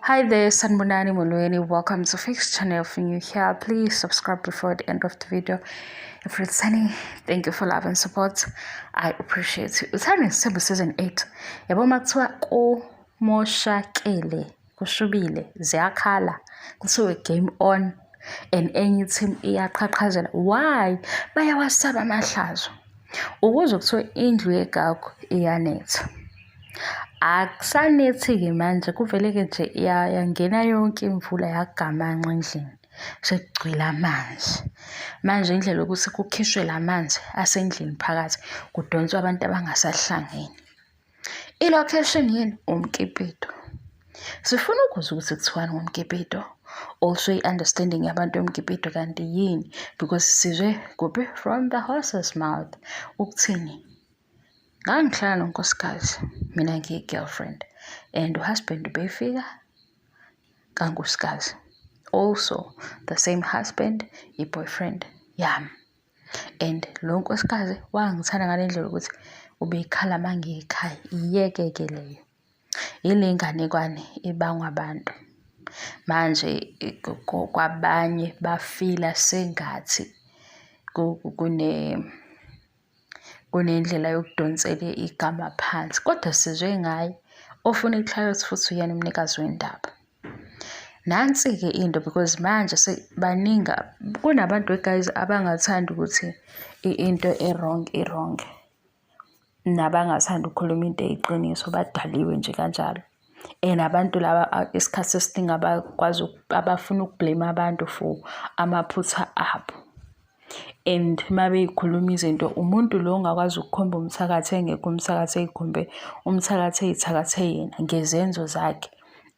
Hi there, Sanbonani Molweni. Welcome to Fix Channel. If you're new here, please subscribe before the end of the video. If it's sunny, thank you for love and support. I appreciate you. It's happening season 8. Yabo makuthiwa kumoshakele, kushubile, ziyakhala, kuthiwe game on, and enye team iyaqhaqhazela. Why? Bayawasaba amahlazo. Ukuze kuthiwe indlu yegagu iyanetha. Akusanethi-ke manje kuvele-ke nje yangena yonke imvula yagamanxa endlini sekugcwele amanzi. Manje indlela yokuthi kukhishwe la manzi asendlini phakathi kudonswa abantu abangasahlangene. I-location yini? Umkipito. Sifuna ukuzwa ukuthi kuthiwani ngomkipito. Also i-understanding yabantu yomkipito kanti yini? Because sizwe kuphi from the horse's mouth. Ukuthini? Ngangihlala nonkosikazi, mina ngiyi-girlfriend, and uhusband ubefika kankosikazi. Also, the same husband, i-boyfriend yami. And lo nkosikazi wangithanda ngale ndlela ukuthi ubekhala mangiyikhaya. Iyeke-ke leyo. Ile nganekwane ibangwa abantu. Manje kwabanye bafila sengathi kunendlela yokudonsela igama phansi, kodwa sizwe ngaye ofuna i-clarity futhi uyena umnikazi wendaba. Nansi-ke into because manje baningi kunabantu guys abangathanda ukuthi into wrong nabangathanda ukukhuluma into eyiqiniso, badaliwe nje kanjalo. Abantu laba isikhathi esiningi abafuna ukublame abantu for amaphutha abo. And mabeyikhuluma izinto umuntu lo ongakwazi ukukhomba umthakathi engekho umthakathi eyikhombe umthakathi eyithakathe yena ngezenzo zakhe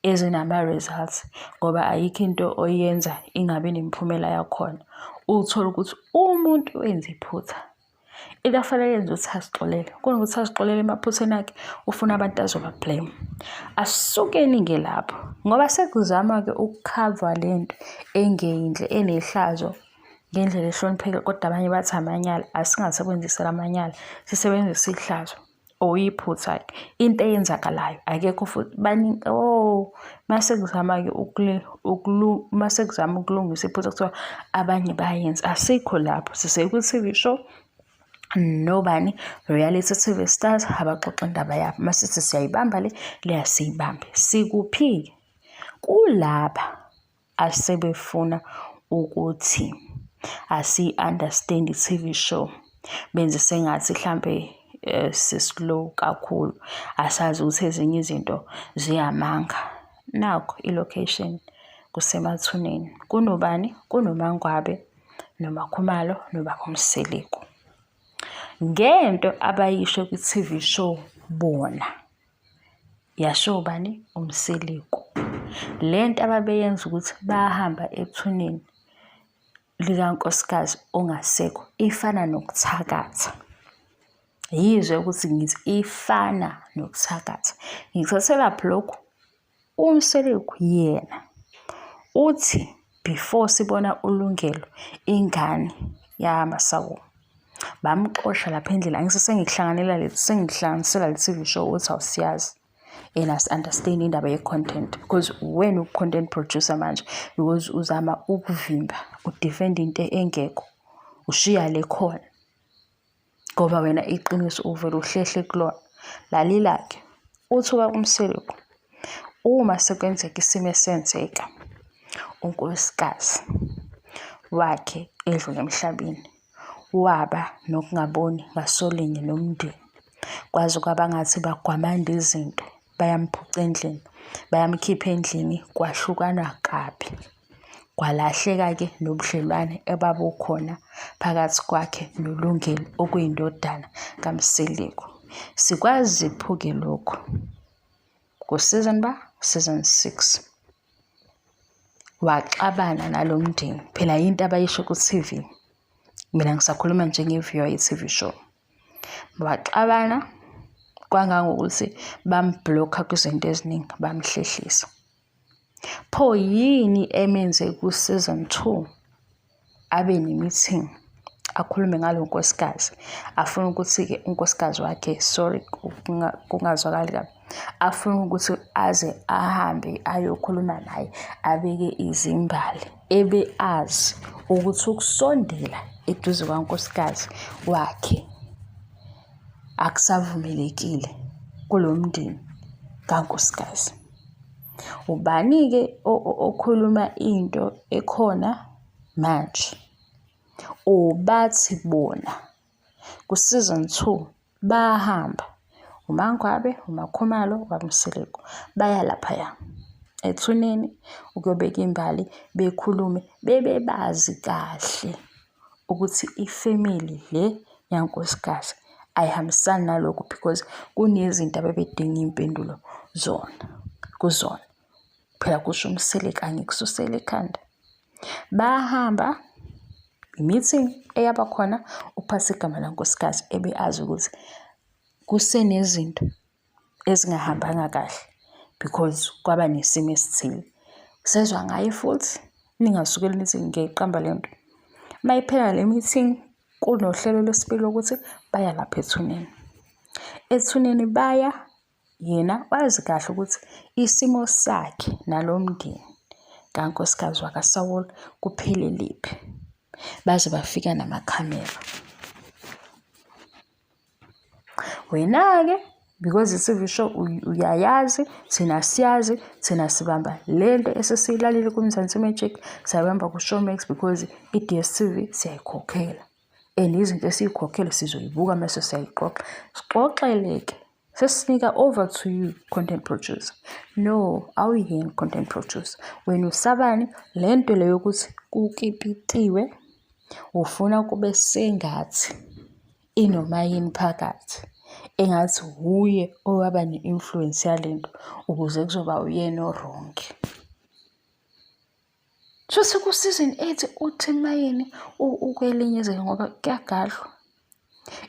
ezinama-results, ngoba ayikho into oyenza ingabi nemiphumela yakhona. Uthola ukuthi umuntu wenza iphutha into afanele yenza ukuthi azixolele, kunokuthi azixolele emaphutheni akhe ufuna abantu azoba-blame. Asisukeni-ke lapho ngoba sekuzama-ke ukukhava lento engeyinhle enehlazo ngendlela ehloniphekile, kodwa abanye bathi amanyala. Asingasebenzisi amanyala, sisebenzisa ihlazo or iphutha-ke into eyenzakalayo akekho futhi baningi. Masekuzama-ke masekuzama ukulungisa iphutha kuthiwa abanye bayenza. Asikho lapho, sisekuyi-TV show nobani reality TV stars abaxoxa indaba yabo. Masithi siyayibamba le asiyibambe. Sikuphi kulaba asebefuna ukuthi asi-understand i-TV show, benze sengathi mhlambe sislow kakhulu, asazi ukuthi ezinye izinto ziyamanga. Nakho i-location kusemathuneni. Kunobani? KunoMangwabe, noMakhumalo, noBaba Mseliku. Ngento abayisho kwi-TV show bona yasho bani? uMseliku. Lento ababeyenza ukuthi bahamba ethuneni likankosikazi ongasekho ifana nokuthakatha. Yizwe ukuthi ngithi ifana nokuthakatha. Ngikuthathela lapho lokhu uMseliku yena uthi before sibona uLungelo ingane yaMasawu bamxosha lapha endlela. Sengihlanganisela le TV show uthi awusiyazi and understand indaba ye-content, because wena u-content producer manje because uzama ukuvimba udefend into engekho ushiya le khona ngoba wena iqiniso uvela uhlehle kulona. Lalila-ke uthuka kuMseliku uma sekwenzeka isimo esenzeka unkosikazi wakhe edlule emhlabeni, waba nokungaboni ngasolinye nomndeni, kwazi kwabangathi bagwamanda izinto, bayamphuca endlini, bayamkhipha endlini, kwahlukana kabi, kwalahleka-ke nobudlelwane ebabukhona phakathi kwakhe noLungelo okuyindodana kaMseliku. Sikwazi phuke lokho season 6 waxabana nalo mndeni. Phela into abayisho ku-TV, mina ngisakhuluma njenge-viewer ye-TV show. Waxabana kwangangokuthi bambhlokha kwizinto eziningi, bamhlehlisa. Pho yini emenze ku-season 2 abe ne-meeting akhulume ngalo nkosikazi, afuna ukuthi-ke unkosikazi wakhe, sorry kungazwakali kabi, afuna ukuthi aze ahambe ayokhuluma naye, abeke izimbali, ebe azi ukuthi ukusondela eduze kwankosikazi wakhe akusavumelekile kulo mndeni kankosikazi. Ubani-ke okhuluma into ekhona manje? Bathi bona ku-season 2 bahamba uMaNgwabe, uMakhumalo, uMaMseleku baya laphaya ethuneni ukuyobeka imbali, bekhulume, bebazi kahle ukuthi ifamily le yankosikazi ayihambisani nalokho, because kunezinto abebedinga impendulo kuzona. Phela kusho uMseleku angikususela ekhanda. Bahamba i-meeting eyaba khona, uphatha igama lankosikazi ebe azi ukuthi kusenezinto ezingahambanga kahle because kwaba nesimo esithile. Sezwa ngaye futhi ningasukeli nithi ngiyayiqamba lento. Mayiphela le meeting kunohlelo lwesibili ukuthi baya lapha ethuneni. Ethuneni baya, yena wazi kahle ukuthi isimo sakhe nalomndeni kankosikazi wakwaSawule kupheleliphi. Baze bafika namakhamera. Wena-ke because i-TV show uyayazi, thina siyazi, thina sibamba lento esesiyilalile kuMzansi Magic, sayibamba ku-Showmax because i-DStv siyayikhokhela. And izinto esiyikhokhela sizoyibuka mase siyayiqoqa. Sixoxele-ke. Sesinika over to you, content producer. No, awuyini content producer. Wena usabani lento leyo ukuthi kukipitiwe, ufuna kube sengathi inomayini phakathi, engathi huye owaba ne-influence yalento ukuze kuzoba uyena oronke. Futhi ku-season 8 uthi mayini ukwelinyezeka ngoba kuyagadlwa.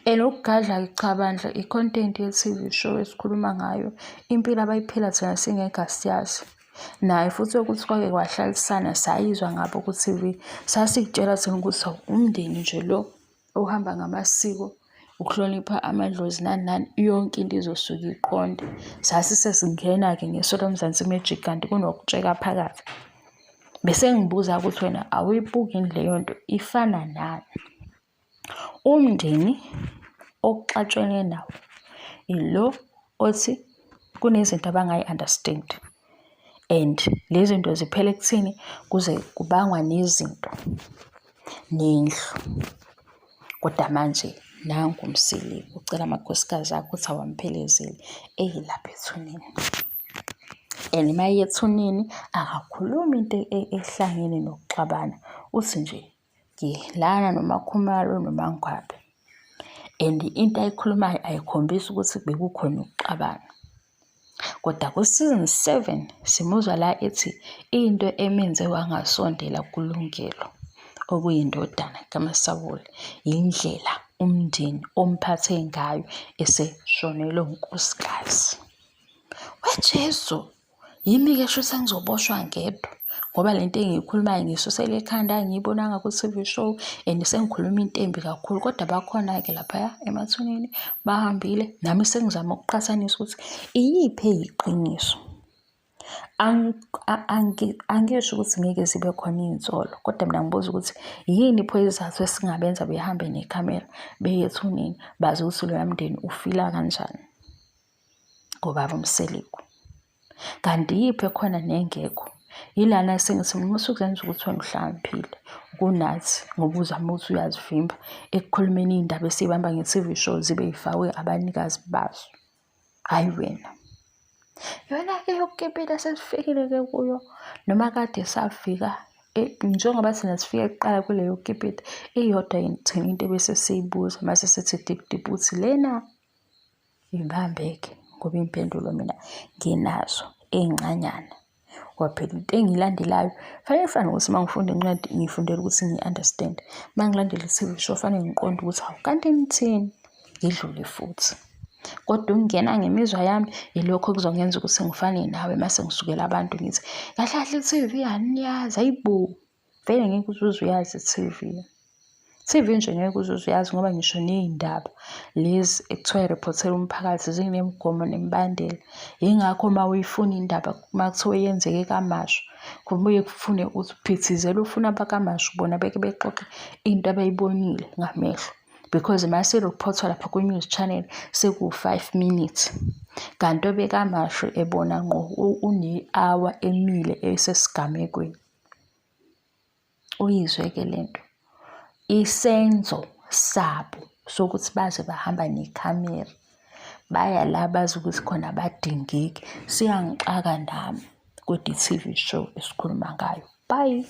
And ukugadla cha bandla i-content ye-TV show esikhuluma ngayo, impilo abayiphila thina singekho asiyazi. Naye futhi ukuthi kwake kwahlalisana sayizwa ngabo ku-TV, sasikutshela thina ukuthi umndeni nje lo ohamba ngamasiko, ukuhlonipha amadlozi nani yonke into izosuka iqonde. Sasisesingena-ke ngeso loMzansi Magic kanti kunokutsheka phakathi. Bese ngibuza ukuthi wena awuyibuki leyo nto ifana nani? Umndeni okuxatshene nawo ilo othi kunezinto abangayi-understand, and lezi zinto ziphela ekuthini kuze kubangwa nezinto nendlu. Kodwa manje nangu uMseleku ucela amakhosikazi akho ukuthi awamphelezele eyilapha ethuneni. And maye ethuneni akakhulumi into ehlangene nokuxabana, uthi nje ngilana noMakhumalo noMaNgwabe. And into ayikhulumayo ayikhombisi ukuthi bekukhona ukuxabana. Kodwa ku-season 7 simuzwa la ethi into emenze wangasondela kuLungelo okuyindodana kaMasawule indlela umndeni omphathe ngayo eseshonelwe unkosikazi. WeJesu, yimi-ke shuthi ngizoboshwa ngedwa ngoba lento engiyikhulumayo ngisusela ekhanda, ngiyibonanga ku-TV show and sengikhuluma into embi kakhulu. Kodwa bakhona-ke laphaya emathuneni bahambile, nami sengizama ukuqhathanisa ukuthi iyiphi eyiqiniso. Angisho ukuthi ngeke zibe khona iy'nsolo, kodwa mina ngibuza ukuthi yini pho izathu esingabenza behambe nekhamera beye ethuneni bazi ukuthi loya mndeni ufila kanjani ngobaba uMseleku. Kanti yiphi ekhona nengekho? Yilana sengithi mina usukuzenza ukuthi wena uhlakaniphile kunathi ngoba uzama ukuthi uyazivimba ekukhulumeni iy'ndaba esiy'bamba nge-TV show zibe yifakwe abanikazi bazo, hhayi wena. Yona-ke yokukipita sesifikile-ke kuyo, noma kade safika njengoba thina sifike kuqala kuleyo yokukipita iyodwa thina into ebese siyibuza mase sithi dip uthi lena ibambeke ngoba impendulo mina nginazo ey'ncanyana. Ngoba phela into engiyilandelayo fanele fane ukuthi uma ngifunda incwadi ngifundela ukuthi ngi-understand. Uma ngilandela i-TV show fanele ngiqonde ukuthi hawu kanti nithini, ngidlule futhi. Kodwa ukungena ngemizwa yami yilokho kuzongenza ukuthi ngifane nawe mase ngisukela abantu ngithi kahle kahle i-TV aniyazi, hayibo vele ngeke uzuze uyazi i-TV. TV nje ngeke uze uyazi ngoba ngisho ney'ndaba lezi ekuthiwa y'ripothela umphakathi zinemigomo nemibandela. Yingakho uma uyifuna indaba uma kuthiwa yenzeke kaMashu, kubuye kufune ukuthi uphithizele ufuna abakaMashu bona beke bexoxe into abayibonile ngamehlo. Because mase iripothwa lapha ku-news channel seku-5 minutes. Kanti obekaMashu ebona ngqo une-hour emile esesigamekweni. Uyizwe-ke lento. Isenzo sabo sokuthi baze bahamba nekhamera. Baya la bazi ukuthi khona abadingeki. Siyangixaka nami kodwa i-TV show esikhuluma ngayo. Bye.